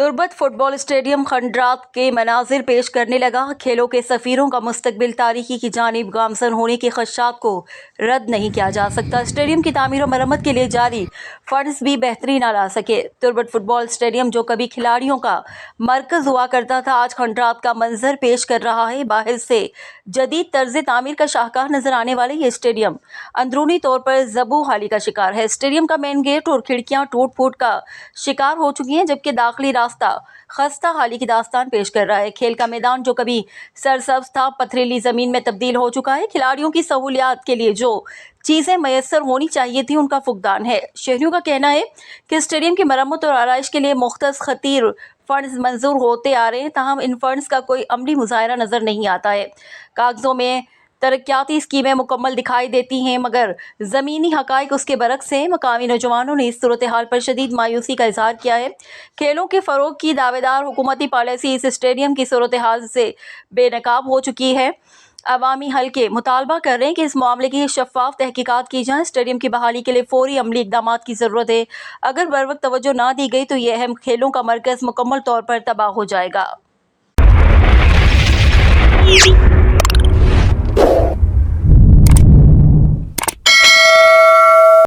Turbat football stadium खंडरात के मनाजिर पेश करने लगा। खेलों के सफीरों का मुस्तकबिल तारीखी की जानिब गामजन होने के खदशात को रद्द नहीं किया जा सकता। स्टेडियम की तामीर और मरम्मत के लिए जारी फंड्स भी बेहतरी न ला सके। तुर्बत फुटबॉल स्टेडियम जो कभी खिलाड़ियों का मरकज हुआ करता था, आज खंडरात का मंजर पेश कर रहा है। बाहर से जदीद तर्ज तामीर का शाहकार नजर आने वाले ये स्टेडियम अंदरूनी तौर पर ज़बू हाली का शिकार है। स्टेडियम का मेन गेट और खिड़कियां टूट फूट का शिकार हो चुकी हैं, जबकि दाखिली रास्ता खस्ता हाली की दास्तान पेश कर रहा है। खेल का मैदान जो कभी सरसब्ज था, पथरीली जमीन में तब्दील हो चुका है। खिलाड़ियों की सहूलियात के लिए जो चीजें मैसर होनी चाहिए थी, उनका फुकदान है। शहरियों का कहना है कि स्टेडियम की मरम्मत और आराइश के लिए मुख्तस खतीर फंड्स मंजूर होते आ रहे हैं, ताहम इन फंड्स का कोई अमली मुजाहरा नजर नहीं आता है। कागजों में तरक्याती स्कीमें मुकम्मल दिखाई देती हैं, मगर ज़मीनी हक़ाइक़ उसके बरक्स हैं। मकामी नौजवानों ने इस सूरत हाल पर शदीद मायूसी का इजहार किया है। खेलों के फ़रोग़ की दावेदार हुकूमती पॉलिसी इस स्टेडियम की सूरत हाल से बेनकाब हो चुकी है। अवामी हल्के मुतालबा कर रहे हैं कि इस मामले की शफ़ाफ तहकीकात की जाए। स्टेडियम की बहाली के लिए फ़ौरी अमली इक़दामात की ज़रूरत है। अगर बर वक्त तवज्जो ना दी गई तो ये अहम खेलों का मरकज़ मुकम्मल तौर पर तबाह हो जाएगा।